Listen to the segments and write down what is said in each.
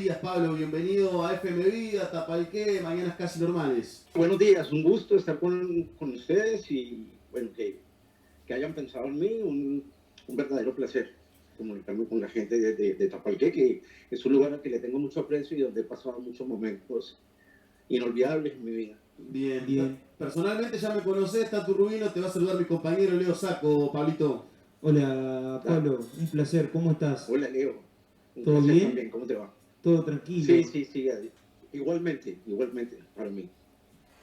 días, Pablo. Bienvenido a FM Vida, Tapalqué, Mañanas Casi Normales. Buenos días, un gusto estar con ustedes y bueno, que hayan pensado en mí, un verdadero placer comunicarme con la gente de Tapalqué, que es un lugar al que le tengo mucho aprecio y donde he pasado muchos momentos inolvidables en mi vida. Bien, bien. Personalmente ya me conocés, está tu Rubino, te va a saludar mi compañero Leo Saco, Pablito. Hola Pablo, un placer, ¿cómo estás? Hola Leo, un ¿Todo placer bien? también, ¿cómo te va? ¿Todo tranquilo? Sí, igualmente, para mí.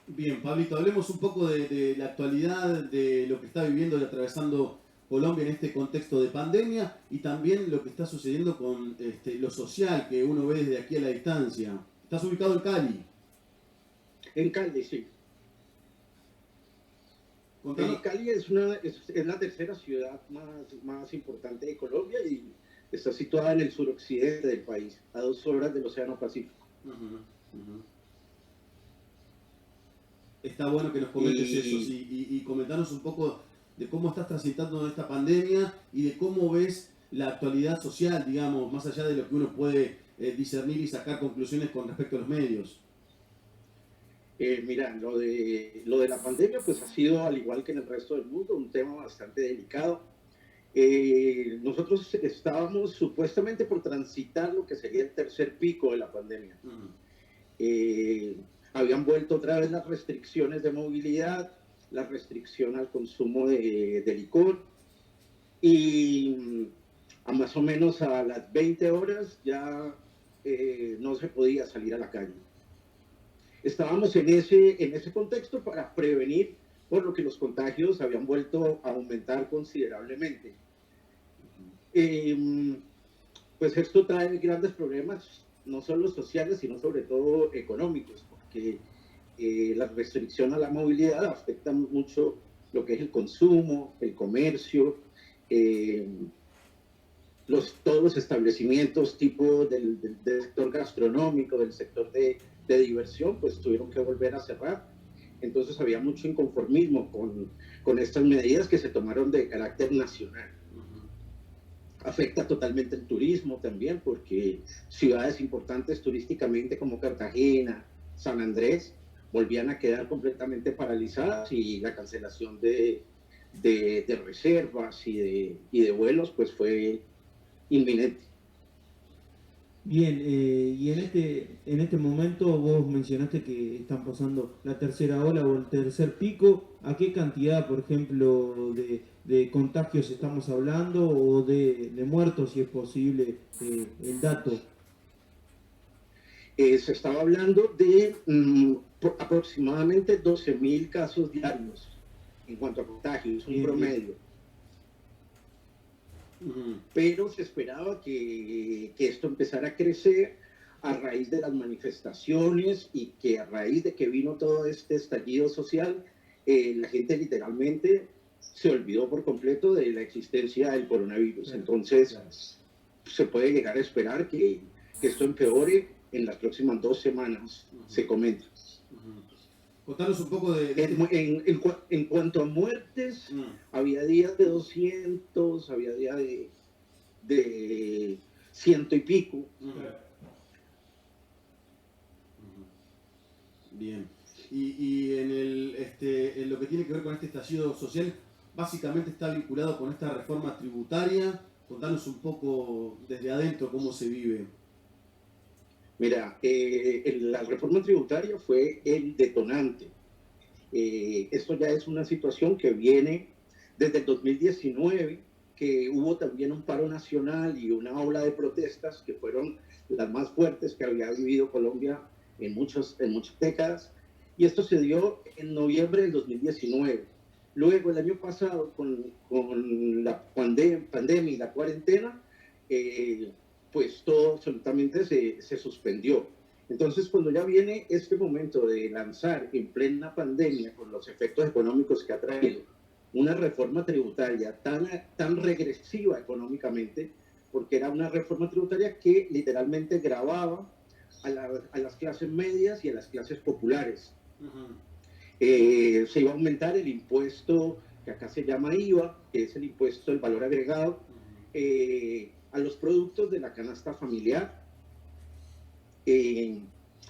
Bien, Pablito, hablemos un poco de la actualidad, de lo que está viviendo y atravesando Colombia en este contexto de pandemia y también lo que está sucediendo con lo social que uno ve desde aquí a la distancia. Estás ubicado en Cali. En Cali, sí. Contanos. Cali es la tercera ciudad más importante de Colombia y está situada en el suroccidente del país, a 2 horas del Océano Pacífico. Está bueno que nos comentes eso, sí, y comentanos un poco de cómo estás transitando esta pandemia y de cómo ves la actualidad social, digamos, más allá de lo que uno puede discernir y sacar conclusiones con respecto a los medios. Mira, lo de la pandemia pues ha sido, al igual que en el resto del mundo, un tema bastante delicado. Nosotros estábamos supuestamente por transitar lo que sería el tercer pico de la pandemia. Habían vuelto otra vez las restricciones de movilidad, la restricción al consumo de licor y a más o menos a las 20 horas ya no se podía salir a la calle. Estábamos en ese contexto para prevenir, por lo que los contagios habían vuelto a aumentar considerablemente. Pues esto trae grandes problemas, no solo sociales, sino sobre todo económicos, porque la restricción a la movilidad afecta mucho lo que es el consumo, el comercio, todos los establecimientos tipo del sector gastronómico, del sector de diversión, pues tuvieron que volver a cerrar. Entonces había mucho inconformismo con estas medidas que se tomaron de carácter nacional. Afecta totalmente el turismo también, porque ciudades importantes turísticamente como Cartagena, San Andrés, volvían a quedar completamente paralizadas y la cancelación de reservas y de vuelos pues fue inminente. Bien, y en este momento vos mencionaste que están pasando la tercera ola o el tercer pico. ¿A qué cantidad, por ejemplo, de contagios estamos hablando o de muertos, si es posible, el dato? Se estaba hablando de aproximadamente 12.000 casos diarios en cuanto a contagios, un promedio. Pero se esperaba que esto empezara a crecer a raíz de las manifestaciones y que a raíz de que vino todo este estallido social, la gente literalmente se olvidó por completo de la existencia del coronavirus. Entonces, se puede llegar a esperar que esto empeore en las próximas 2 semanas, se comenta. Contanos un poco en cuanto a muertes, había días de 200, había días de 100 y pico. Bien. Y en lo que tiene que ver con este estallido social, básicamente está vinculado con esta reforma tributaria. Contanos un poco desde adentro cómo se vive. Mira, la reforma tributaria fue el detonante. Esto ya es una situación que viene desde el 2019, que hubo también un paro nacional y una ola de protestas que fueron las más fuertes que había vivido Colombia en muchas décadas. Y esto se dio en noviembre del 2019. Luego, el año pasado, con la pandemia y la cuarentena, pues todo absolutamente se suspendió. Entonces, cuando ya viene este momento de lanzar en plena pandemia, con los efectos económicos que ha traído, una reforma tributaria tan regresiva económicamente, porque era una reforma tributaria que literalmente gravaba a las clases medias y a las clases populares. Se iba a aumentar el impuesto que acá se llama IVA, que es el impuesto del valor agregado, a los productos de la canasta familiar. eh,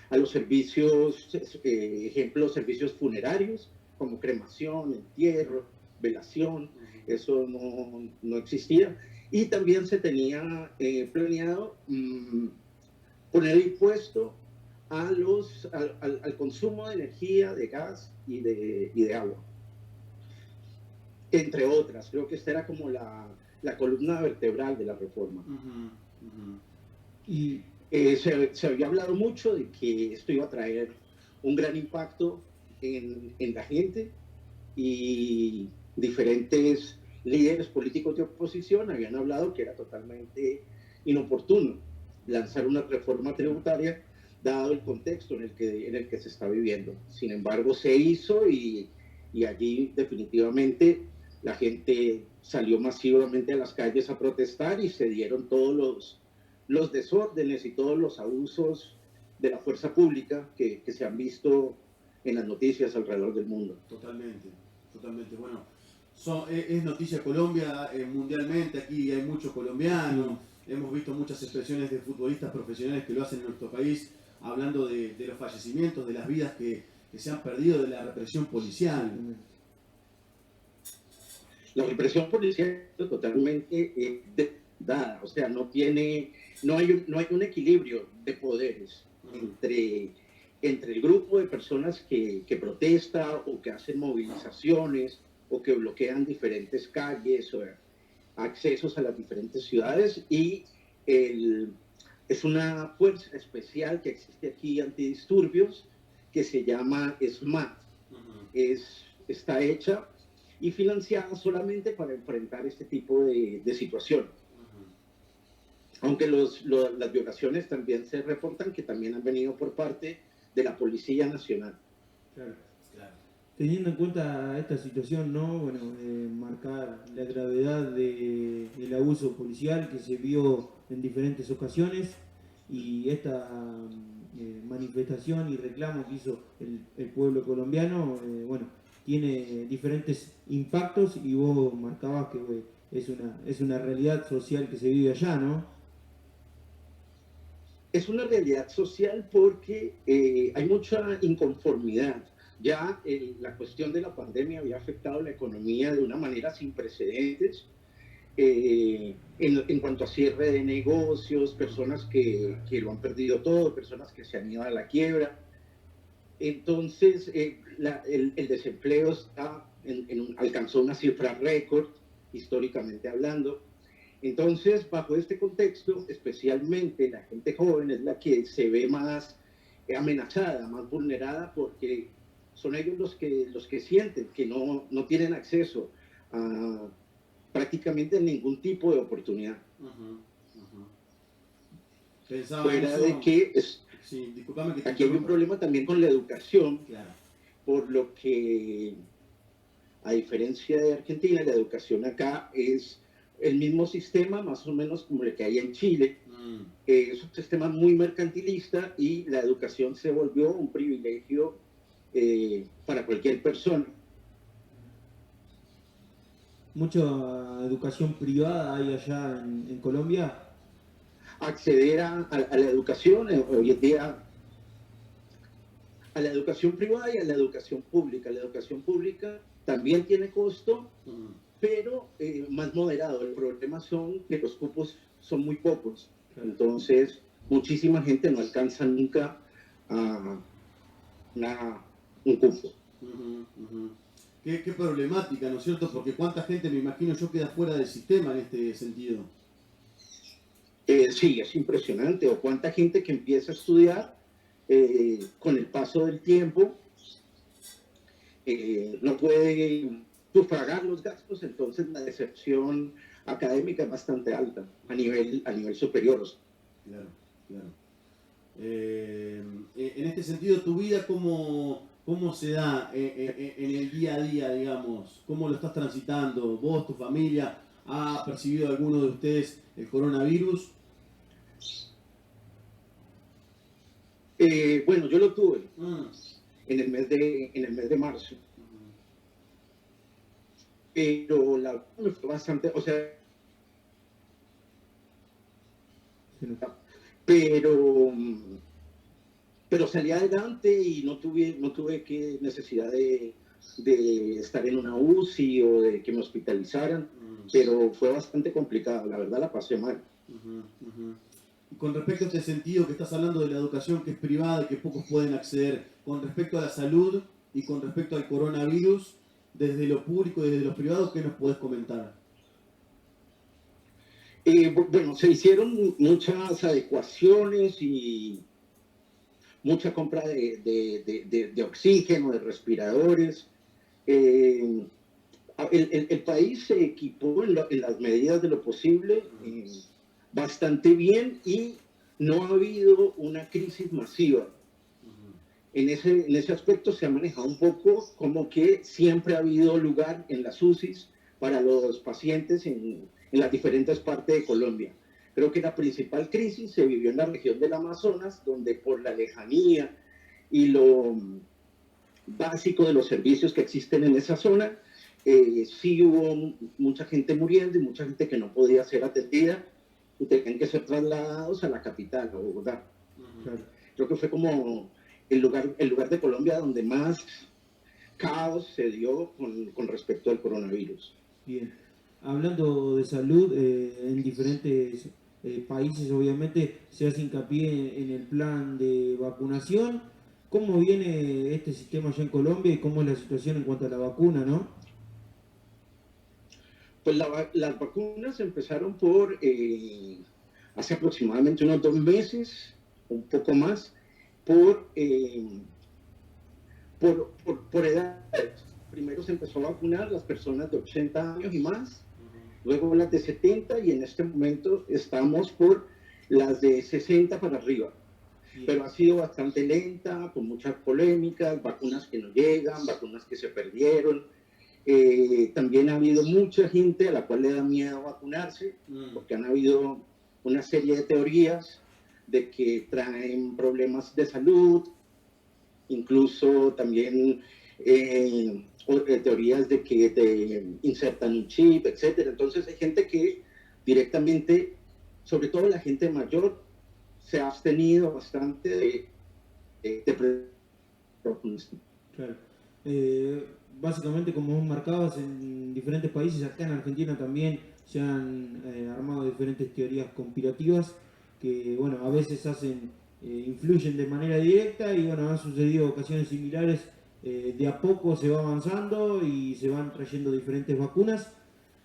a los servicios, ejemplo, servicios funerarios, como cremación, entierro, velación, eso no existía. Y también se tenía planeado poner impuesto al consumo de energía, de gas y de agua, entre otras. Creo que esta era como la columna vertebral de la reforma. Y se había hablado mucho de que esto iba a traer un gran impacto en la gente, y diferentes líderes políticos de oposición habían hablado que era totalmente inoportuno lanzar una reforma tributaria dado el contexto en el que se está viviendo. Sin embargo, se hizo, y allí definitivamente la gente salió masivamente a las calles a protestar, y se dieron todos los desórdenes y todos los abusos de la fuerza pública que se han visto en las noticias alrededor del mundo. Totalmente, totalmente. Bueno, es noticia Colombia mundialmente, aquí hay muchos colombianos, hemos visto muchas expresiones de futbolistas profesionales que lo hacen en nuestro país, hablando de los fallecimientos, de las vidas que se han perdido, de la represión policial. La represión policial es totalmente dada, o sea, no hay un equilibrio de poderes entre el grupo de personas que protesta o que hacen movilizaciones o que bloquean diferentes calles o accesos a las diferentes ciudades, y es una fuerza especial que existe aquí antidisturbios que se llama SMAT. Está hecha y financiada solamente para enfrentar este tipo de situación. Aunque las violaciones también se reportan, que también han venido por parte de la Policía Nacional. Claro. Teniendo en cuenta esta situación, ¿no? Bueno, marcar la gravedad del abuso policial que se vio en diferentes ocasiones, y esta manifestación y reclamo que hizo el pueblo colombiano, bueno, tiene diferentes impactos, y vos marcabas que es una realidad social que se vive allá, ¿no? Es una realidad social porque hay mucha inconformidad. Ya la cuestión de la pandemia había afectado la economía de una manera sin precedentes, en cuanto a cierre de negocios, personas que lo han perdido todo, personas que se han ido a la quiebra. Entonces, el desempleo alcanzó una cifra récord, históricamente hablando. Entonces, bajo este contexto, especialmente la gente joven es la que se ve más amenazada, más vulnerada, porque son ellos los que sienten que no tienen acceso a prácticamente ningún tipo de oportunidad. Fuera de que sí, discúlpame que aquí hay un problema también con la educación, claro. Por lo que, a diferencia de Argentina, la educación acá es el mismo sistema, más o menos como el que hay en Chile. Es un sistema muy mercantilista, y la educación se volvió un privilegio para cualquier persona. ¿Mucha educación privada hay allá en Colombia? Acceder a la educación hoy en día, a la educación privada y a la educación pública. La educación pública también tiene costo, pero más moderado. El problema son que los cupos son muy pocos. Entonces, muchísima gente no alcanza nunca a un cupo. Qué problemática, ¿no es cierto? Porque cuánta gente, me imagino yo, queda fuera del sistema en este sentido. Sí, es impresionante. O cuánta gente que empieza a estudiar, con el paso del tiempo, no puede sufragar los gastos, entonces la deserción académica es bastante alta a nivel superior. Claro. En este sentido, ¿tu vida cómo se da en el día a día, digamos? ¿Cómo lo estás transitando? ¿Vos, tu familia? ¿Ha percibido alguno de ustedes el coronavirus? Bueno, yo lo tuve en el mes de marzo. Pero la me fue bastante, o sea, pero pero salí adelante y no tuve que necesidad de estar en una UCI o de que me hospitalizaran, pero fue bastante complicado, la verdad la pasé mal. Y con respecto a este sentido que estás hablando de la educación que es privada y que pocos pueden acceder, con respecto a la salud y con respecto al coronavirus, desde lo público y desde lo privado, ¿qué nos podés comentar? Bueno, se hicieron muchas adecuaciones y mucha compra de oxígeno, de respiradores. El país se equipó en las medidas de lo posible bastante bien y no ha habido una crisis masiva. En ese aspecto se ha manejado un poco como que siempre ha habido lugar en las UCIs para los pacientes en las diferentes partes de Colombia. Creo que la principal crisis se vivió en la región del Amazonas, donde por la lejanía y lo básico de los servicios que existen en esa zona, sí hubo mucha gente muriendo y mucha gente que no podía ser atendida y tenían que ser trasladados a la capital, a Bogotá. Creo que fue como el lugar de Colombia donde más caos se dio con respecto al coronavirus. Bien, hablando de salud, en diferentes países obviamente se hace hincapié en el plan de vacunación. ¿Cómo viene este sistema allá en Colombia y cómo es la situación en cuanto a la vacuna, no? Pues las vacunas empezaron hace aproximadamente unos 2 meses, un poco más, por edades. Primero se empezó a vacunar las personas de 80 años y más, luego las de 70 y en este momento estamos por las de 60 para arriba. Pero ha sido bastante lenta, con muchas polémicas, vacunas que no llegan, vacunas que se perdieron. También ha habido mucha gente a la cual le da miedo vacunarse, porque han habido una serie de teorías de que traen problemas de salud, incluso también teorías de que te insertan un chip, etc. Entonces hay gente que directamente, sobre todo la gente mayor, se ha abstenido bastante de vacunación. Claro. Básicamente, como vos marcabas, en diferentes países, acá en Argentina también se han armado diferentes teorías conspirativas que, bueno, a veces influyen de manera directa y, bueno, han sucedido ocasiones similares. De a poco se va avanzando y se van trayendo diferentes vacunas.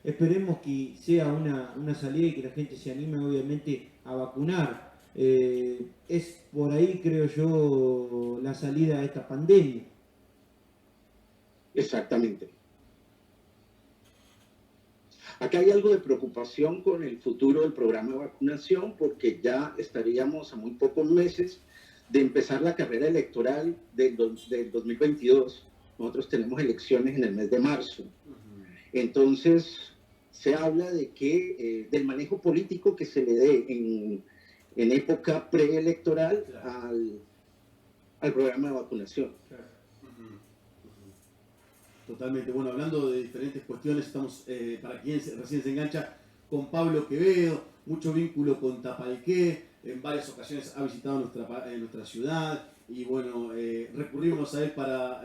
Esperemos que sea una salida y que la gente se anime, obviamente, a vacunar. Es por ahí, creo yo, la salida de esta pandemia. Exactamente. Acá hay algo de preocupación con el futuro del programa de vacunación porque ya estaríamos a muy pocos meses de empezar la carrera electoral del 2022. Nosotros tenemos elecciones en el mes de marzo. Entonces, se habla de que del manejo político que se le dé en época preelectoral al programa de vacunación. Totalmente. Bueno, hablando de diferentes cuestiones, estamos, para quien recién se engancha, con Pablo Quevedo, mucho vínculo con Tapalqué, en varias ocasiones ha visitado nuestra ciudad y bueno, recurrimos a él para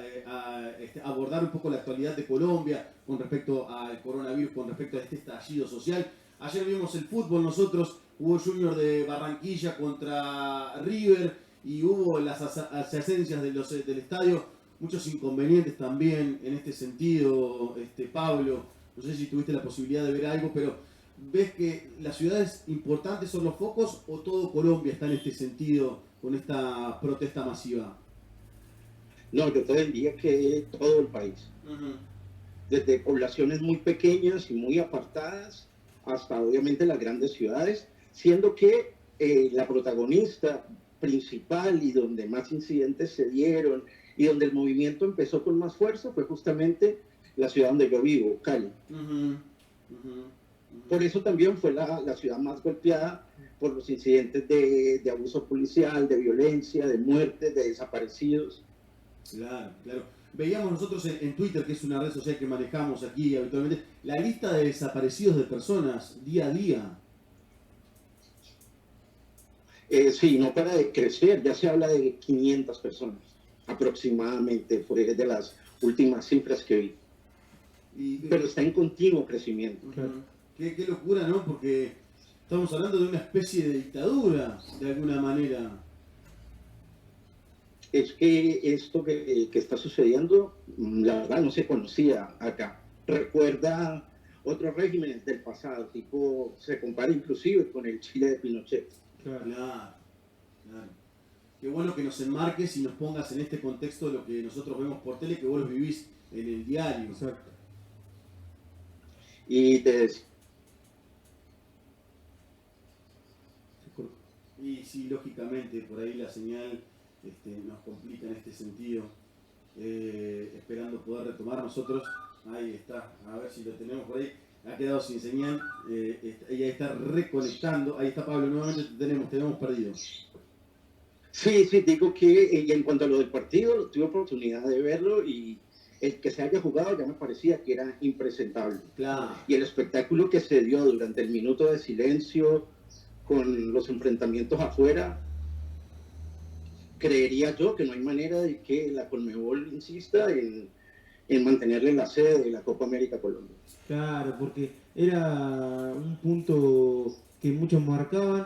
abordar un poco la actualidad de Colombia con respecto al coronavirus, con respecto a este estallido social. Ayer vimos el fútbol nosotros, hubo Junior de Barranquilla contra River y hubo las asistencias del estadio, muchos inconvenientes también en este sentido, Pablo, no sé si tuviste la posibilidad de ver algo, pero ¿ves que las ciudades importantes son los focos o todo Colombia está en este sentido con esta protesta masiva? No, yo te diría que todo el país. Desde poblaciones muy pequeñas y muy apartadas hasta obviamente las grandes ciudades, siendo que la protagonista principal y donde más incidentes se dieron y donde el movimiento empezó con más fuerza fue justamente la ciudad donde yo vivo, Cali. Por eso también fue la ciudad más golpeada por los incidentes de abuso policial, de violencia, de muertes, de desaparecidos. Claro, claro. Veíamos nosotros en Twitter, que es una red social que manejamos aquí habitualmente, la lista de desaparecidos de personas día a día. Sí, no para de crecer, ya se habla de 500 personas aproximadamente, fue de las últimas cifras que vi, pero está en continuo crecimiento. Qué locura, ¿no? Porque estamos hablando de una especie de dictadura, de alguna manera. Es que esto que está sucediendo, la verdad no se conocía acá. Recuerda otros regímenes del pasado, tipo, se compara inclusive con el Chile de Pinochet. Claro, claro. Qué bueno que nos enmarques y nos pongas en este contexto de lo que nosotros vemos por tele, que vos lo vivís en el diario. Exacto. Y te Y sí, lógicamente, por ahí la señal nos complica en este sentido. Esperando poder retomar nosotros. Ahí está, a ver si lo tenemos por ahí. Ha quedado sin señal. Ella está reconectando. Ahí está Pablo, nuevamente te hemos perdido. Sí, digo que en cuanto a lo del partido, tuve oportunidad de verlo y el que se haya jugado ya me parecía que era impresentable. Claro. Y el espectáculo que se dio durante el minuto de silencio con los enfrentamientos afuera, creería yo que no hay manera de que la Conmebol insista en mantenerle la sede de la Copa América Colombia. Claro, porque era un punto que muchos marcaban,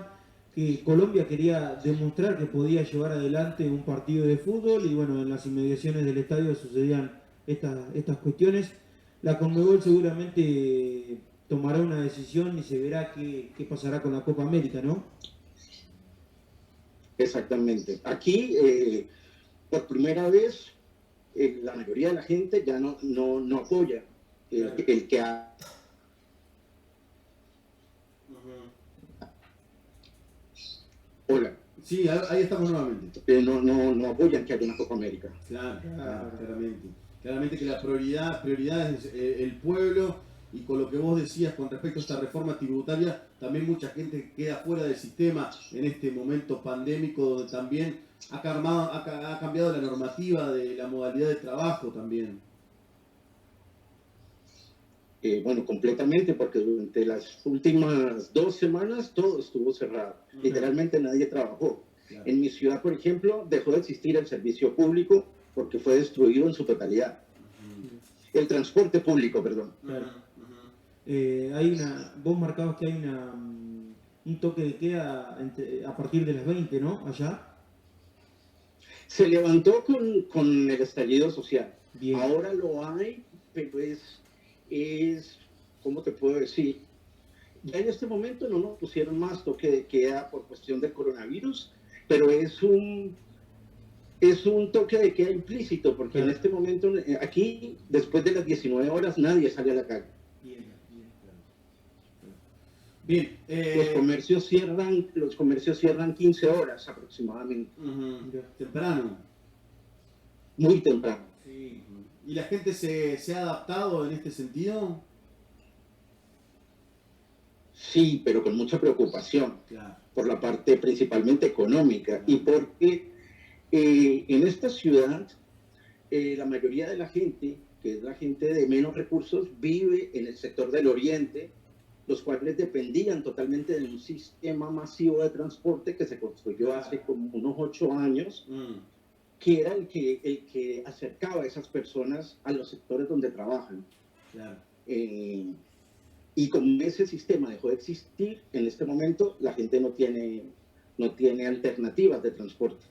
que Colombia quería demostrar que podía llevar adelante un partido de fútbol y bueno, en las inmediaciones del estadio sucedían estas cuestiones. La Conmebol seguramente tomará una decisión y se verá qué pasará con la Copa América, ¿no? Exactamente. Aquí, por primera vez, la mayoría de la gente ya no apoya el que ha... Hola. Sí, ahí estamos nuevamente. No apoyan que haya una Copa América. Claro, claramente. Claramente que la prioridad es el pueblo, y con lo que vos decías con respecto a esta reforma tributaria, también mucha gente queda fuera del sistema en este momento pandémico, donde también ha cambiado la normativa de la modalidad de trabajo también. Bueno, completamente, porque durante las últimas 2 semanas todo estuvo cerrado. Literalmente nadie trabajó. Claro. En mi ciudad, por ejemplo, dejó de existir el servicio público porque fue destruido en su totalidad. El transporte público, perdón. Claro. Vos marcabas que hay un toque de queda a partir de las 20, ¿no? Allá. Se levantó con el estallido social. Bien. Ahora lo hay, pero es, ¿cómo te puedo decir? Ya en este momento no nos pusieron más toque de queda por cuestión del coronavirus, pero es un toque de queda implícito, porque en este momento, aquí, después de las 19 horas, nadie sale a la calle. Bien. Los comercios cierran 15 horas aproximadamente. Temprano. Muy temprano. Sí. ¿Y la gente se ha adaptado en este sentido? Sí, pero con mucha preocupación. Claro. Por la parte principalmente económica. Y porque en esta ciudad, la mayoría de la gente, que es la gente de menos recursos, vive en el sector del oriente, los cuales dependían totalmente de un sistema masivo de transporte que se construyó hace como unos 8 años, que era el que acercaba a esas personas a los sectores donde trabajan. Claro. Y como ese sistema dejó de existir, en este momento la gente no tiene alternativas de transporte.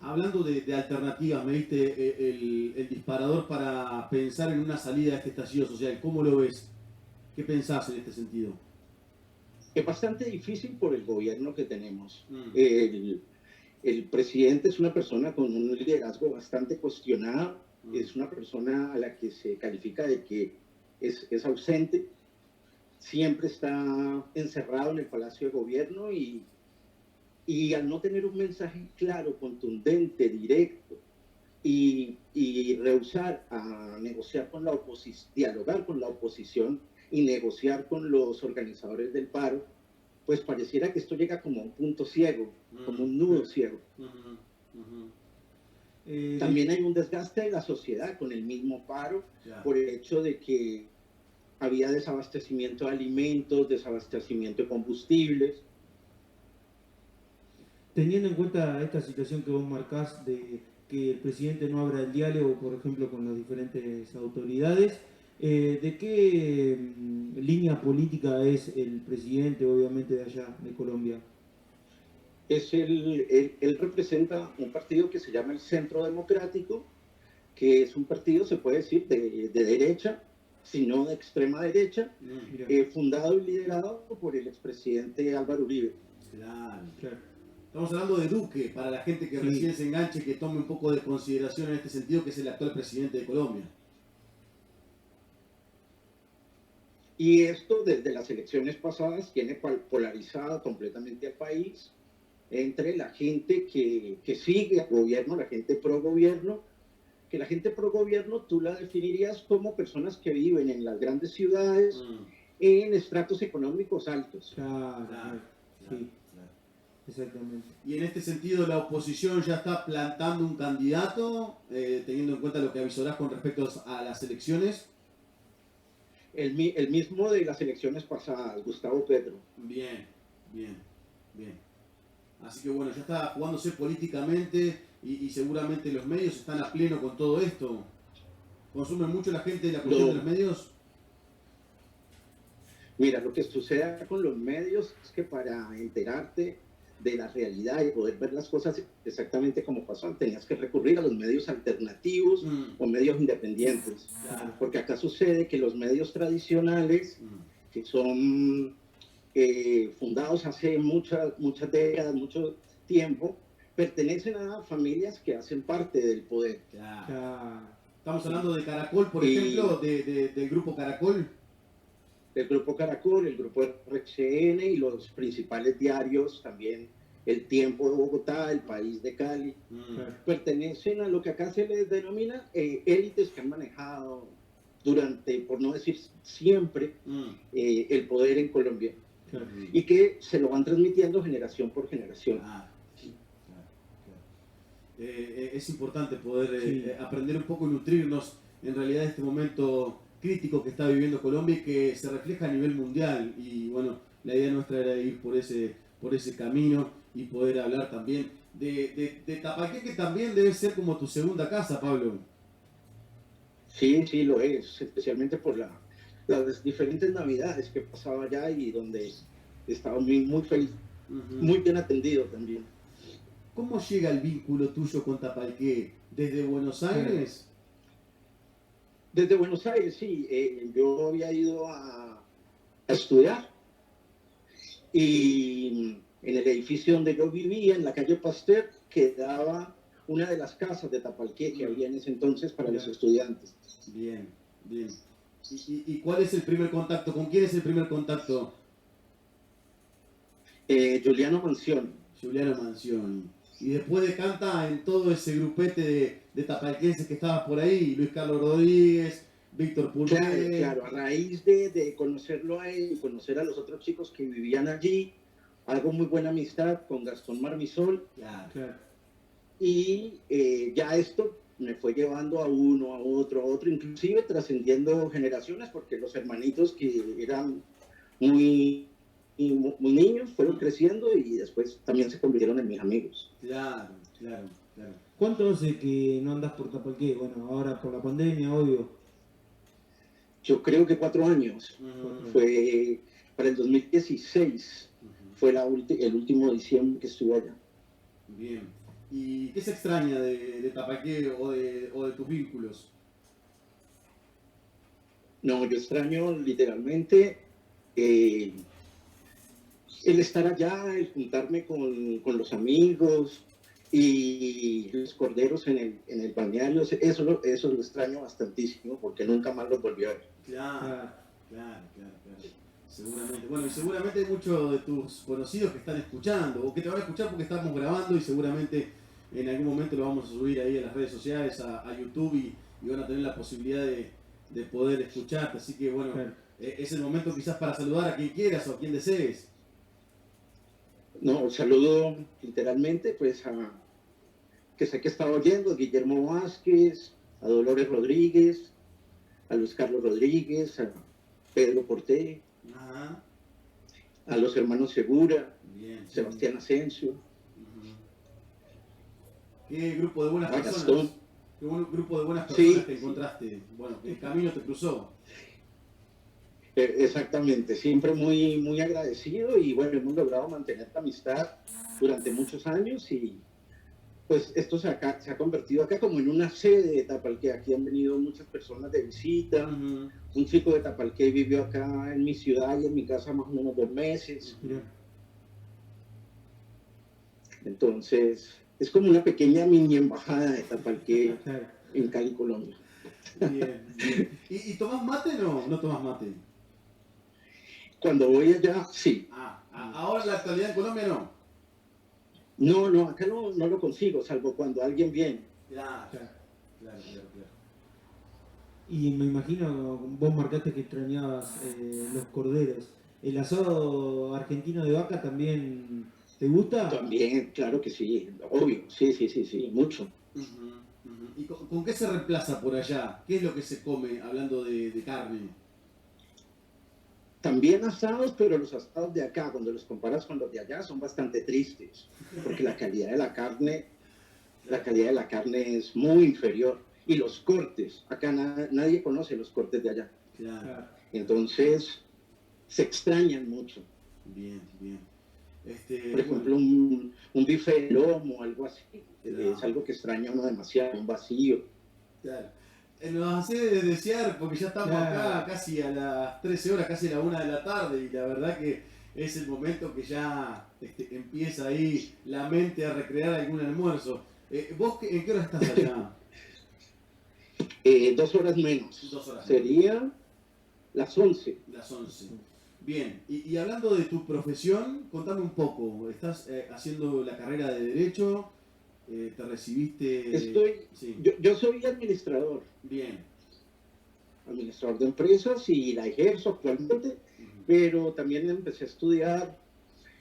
Hablando de alternativas, me diste el disparador para pensar en una salida de este estallido social. ¿Cómo lo ves? ¿Qué pensás en este sentido? Es bastante difícil por el gobierno que tenemos. El presidente es una persona con un liderazgo bastante cuestionado. Es una persona a la que se califica de que es ausente. Siempre está encerrado en el Palacio de Gobierno y al no tener un mensaje claro, contundente, directo y rehusar a negociar con la oposición, dialogar con la oposición y negociar con los organizadores del paro, pues pareciera que esto llega como a un punto ciego, como un nudo ciego. También hay un desgaste de la sociedad con el mismo paro, por el hecho de que había desabastecimiento de alimentos, desabastecimiento de combustibles. Teniendo en cuenta esta situación que vos marcás de que el presidente no abra el diálogo, por ejemplo, con las diferentes autoridades, ¿de qué línea política es el presidente, obviamente, de allá, de Colombia? Él representa un partido que se llama el Centro Democrático, que es un partido, se puede decir, de derecha, sino de extrema derecha, fundado y liderado por el expresidente Álvaro Uribe. Claro. Estamos hablando de Duque, para la gente que recién se enganche, que tome un poco de consideración en este sentido, que es el actual presidente de Colombia. Y esto desde las elecciones pasadas tiene polarizado completamente al país entre la gente que sigue al gobierno, la gente pro gobierno, que la gente pro gobierno tú la definirías como personas que viven en las grandes ciudades, en estratos económicos altos. Claro. Exactamente. Y en este sentido, la oposición ya está plantando un candidato, teniendo en cuenta lo que avisorás con respecto a las elecciones. El mismo de las elecciones pasadas, Gustavo Petro. Bien. Así que bueno, ya está jugándose políticamente y seguramente los medios están a pleno con todo esto. ¿Consume mucho la gente la cuestión de los medios? Mira, lo que sucede con los medios es que para enterarte de la realidad y poder ver las cosas exactamente como pasan, tenías que recurrir a los medios alternativos o medios independientes. Claro. Porque acá sucede que los medios tradicionales, que son fundados hace muchas décadas, mucho tiempo, pertenecen a familias que hacen parte del poder. Claro. Estamos hablando de Caracol, por ejemplo, del grupo Caracol. El Grupo Caracol, el Grupo RCN y los principales diarios también, El Tiempo de Bogotá, El País de Cali, pertenecen a lo que acá se les denomina élites que han manejado durante, por no decir siempre, el poder en Colombia. Y que se lo van transmitiendo generación por generación. Es importante poder aprender un poco y nutrirnos en realidad de este momento crítico que está viviendo Colombia y que se refleja a nivel mundial. Y bueno, la idea nuestra era ir por ese camino y poder hablar también de Tapaqué, que también debe ser como tu segunda casa, Pablo. Sí, lo es, especialmente por las diferentes navidades que pasaba allá y donde estaba muy feliz, muy bien atendido también. ¿Cómo llega el vínculo tuyo con Tapaqué? ¿Desde Buenos Aires? Desde Buenos Aires, sí. Yo había ido a estudiar y en el edificio donde yo vivía, en la calle Pasteur, quedaba una de las casas de Tapalqué que había en ese entonces para los estudiantes. Bien. ¿Y cuál es el primer contacto? ¿Con quién es el primer contacto? Juliano Mansioni. Y después de Canta, en todo ese grupete de tapalquenses que estabas por ahí, Luis Carlos Rodríguez, Víctor Pulvé. Claro, a raíz de conocerlo a él y conocer a los otros chicos que vivían allí, hago muy buena amistad con Gastón Marmisol. Claro. Y ya esto me fue llevando a uno, a otro, inclusive trascendiendo generaciones, porque los hermanitos que eran muy niños fueron creciendo y después también se convirtieron en mis amigos. Claro. ¿Cuánto hace que no andas por Tapalqué? Bueno, ahora por la pandemia, obvio. Yo creo que 4 años. Fue para el 2016. Fue el último diciembre que estuve allá. Bien. ¿Y qué se extraña de Tapaqué o de tus vínculos? No, yo extraño literalmente el estar allá, el juntarme con los amigos y los corderos en el balneario. Eso lo extraño bastantísimo porque nunca más los volví a ver. Claro. Seguramente. Bueno, y seguramente hay muchos de tus conocidos que están escuchando o que te van a escuchar porque estamos grabando y seguramente en algún momento lo vamos a subir ahí a las redes sociales, a YouTube y van a tener la posibilidad de poder escucharte. Así que bueno, es el momento quizás para saludar a quien quieras o a quien desees. No, saludo literalmente pues que sé que estaba oyendo, a Guillermo Vázquez, a Dolores Rodríguez, a Luis Carlos Rodríguez, a Pedro Porté, a los hermanos Segura, Sebastián Asensio. ¿Qué grupo de buenas a personas? Gastón. ¿Qué buen grupo de buenas personas Sí, te encontraste? Bueno, el camino te cruzó. exactamente, siempre muy, muy agradecido y bueno, hemos logrado mantener la amistad durante muchos años y pues esto se ha convertido acá como en una sede de Tapalqué. Aquí han venido muchas personas de visita. Ujú. Un chico de Tapalqué vivió acá en mi ciudad y en mi casa más o menos 2 meses. Mirá. Entonces, es como una pequeña mini embajada de Tapalqué Claro. en Cali, Colombia. Bien, bien. ¿Y tomás mate o no? ¿No tomás mate? Cuando voy allá, sí. Ahora en la actualidad en Colombia no. No, no, acá no lo consigo, salvo cuando alguien viene. Claro, Claro. claro, claro. Y me imagino, vos marcaste que extrañabas los corderos. ¿El asado argentino de vaca también te gusta? También, claro que sí, obvio, sí, mucho. Ujú, ujú. ¿Y con qué se reemplaza por allá? ¿Qué es lo que se come hablando de carne? También asados, pero los asados de acá, cuando los comparas con los de allá, son bastante tristes, porque la calidad de la carne es muy inferior. Y los cortes, acá nadie conoce los cortes de allá. Claro, Entonces, se extrañan mucho. bien, bien. Por ejemplo, un bife de lomo, algo así, Claro. es algo que extraña uno demasiado, un vacío. Claro. Nos hace desear, porque ya estamos acá casi a las 13 horas, casi a la 1 de la tarde, y la verdad que es el momento que ya empieza ahí la mente a recrear algún almuerzo. ¿Vos en qué hora estás allá? 2 horas menos. 2 horas. Sería las 11. Las 11. Bien, y hablando de tu profesión, contame un poco. ¿Estás haciendo la carrera de Derecho? ¿Te recibiste? Sí. Yo soy administrador Bien. de empresas y la ejerzo actualmente, pero también empecé a estudiar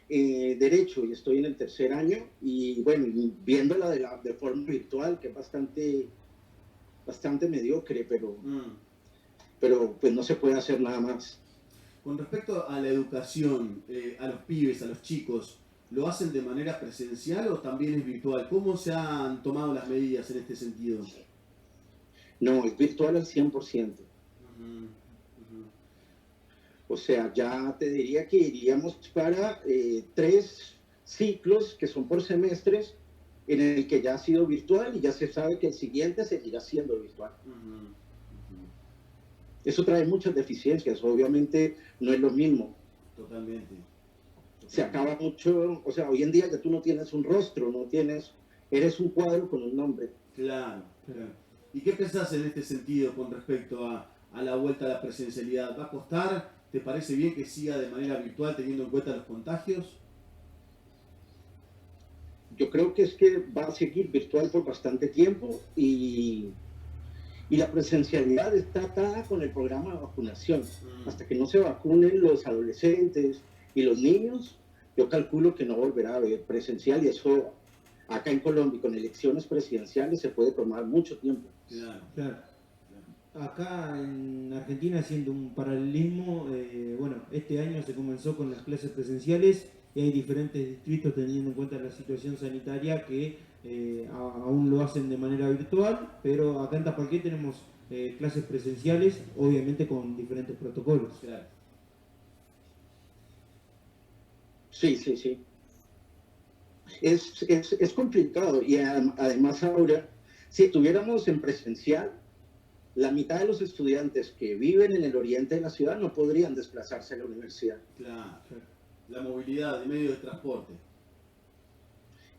Derecho y estoy en el 3er año y bueno, viéndola de forma virtual, que es bastante mediocre, pero pues no se puede hacer nada más. Con respecto a la educación, a los pibes, a los chicos, ¿lo hacen de manera presencial o también es virtual? ¿Cómo se han tomado las medidas en este sentido? No, es virtual al 100%. Ujú. O sea, ya te diría que iríamos para 3 ciclos que son por semestres en el que ya ha sido virtual y ya se sabe que el siguiente seguirá siendo virtual. Eso trae muchas deficiencias, obviamente no es lo mismo. Totalmente. Se acaba mucho, o sea, hoy en día ya tú no tienes un rostro, eres un cuadro con un nombre. Claro. ¿Y qué pensás en este sentido con respecto a la vuelta a la presencialidad? ¿Va a costar? ¿Te parece bien que siga de manera virtual teniendo en cuenta los contagios? Yo creo que es que va a seguir virtual por bastante tiempo y la presencialidad está atada con el programa de vacunación. Hasta que no se vacunen los adolescentes y los niños, yo calculo que no volverá a haber presencial y eso acá en Colombia con elecciones presidenciales se puede tomar mucho tiempo. Claro. Acá en Argentina, haciendo un paralelismo, bueno, este año se comenzó con las clases presenciales y hay diferentes distritos teniendo en cuenta la situación sanitaria que aún lo hacen de manera virtual, pero acá en Tapalqué tenemos clases presenciales, obviamente con diferentes protocolos. Claro. Sí. Es complicado y además ahora, si estuviéramos en presencial, la mitad de los estudiantes que viven en el oriente de la ciudad no podrían desplazarse a la universidad. Claro. La movilidad de medios de transporte.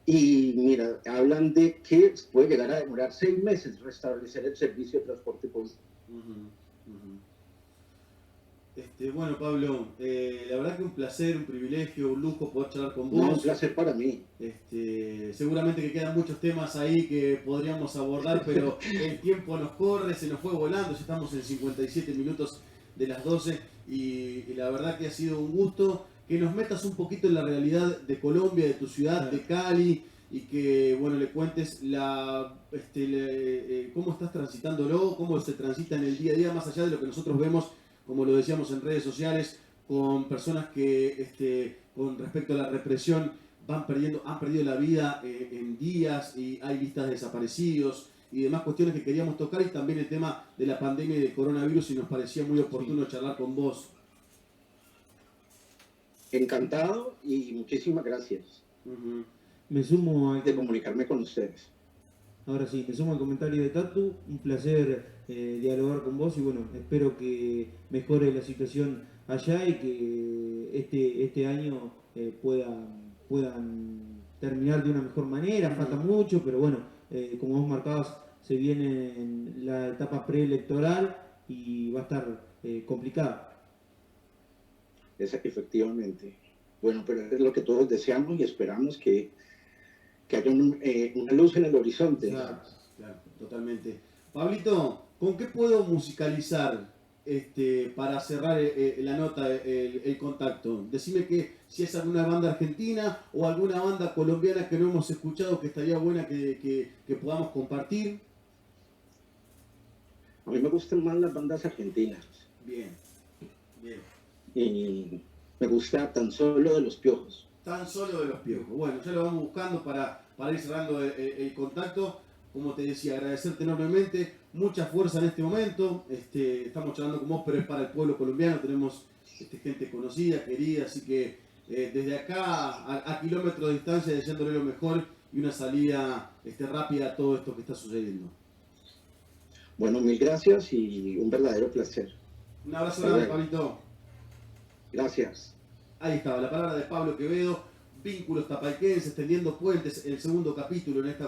Y mira, hablan de que puede llegar a demorar 6 meses restablecer el servicio de transporte público. Bueno, Pablo, la verdad que un placer, un privilegio, un lujo poder charlar con vos. No, un placer para mí. Seguramente que quedan muchos temas ahí que podríamos abordar, pero el tiempo nos corre, se nos fue volando, ya estamos en 57 minutos de las 12 y la verdad que ha sido un gusto que nos metas un poquito en la realidad de Colombia, de tu ciudad, de Cali, y que bueno le cuentes cómo estás transitándolo, cómo se transita en el día a día, más allá de lo que nosotros vemos, como lo decíamos en redes sociales, con personas que con respecto a la represión han perdido la vida en días y hay listas de desaparecidos y demás cuestiones que queríamos tocar y también el tema de la pandemia y del coronavirus y nos parecía muy oportuno charlar con vos. Encantado y muchísimas gracias Me sumo de comunicarme con ustedes. Ahora sí, me sumo al comentario de Tatu, un placer dialogar con vos y bueno, espero que mejore la situación allá y que este año puedan terminar de una mejor manera. Falta mucho, pero bueno, como vos marcabas, se viene en la etapa preelectoral y va a estar complicada. Efectivamente. Bueno, pero es lo que todos deseamos y esperamos que haya una luz en el horizonte. Claro, totalmente. Pablito, ¿con qué puedo musicalizar para cerrar la nota, el contacto? Decime que si es alguna banda argentina o alguna banda colombiana que no hemos escuchado que estaría buena que podamos compartir. A mí me gustan más las bandas argentinas. Bien. Y me gusta Tan Solo de Los Piojos. Tan Solo de Los Piojos. Bueno, ya lo vamos buscando para ir cerrando el contacto. Como te decía, agradecerte enormemente, mucha fuerza en este momento. Estamos charlando con vos, pero es para el pueblo colombiano. Tenemos gente conocida, querida, así que desde acá a kilómetros de distancia, deseándole lo mejor y una salida rápida a todo esto que está sucediendo. Bueno, mil gracias y un verdadero placer. Un abrazo grande, Pablito. Gracias. Ahí estaba la palabra de Pablo Quevedo, Vínculos Tapalquenses, Tendiendo Puentes, el segundo capítulo en esta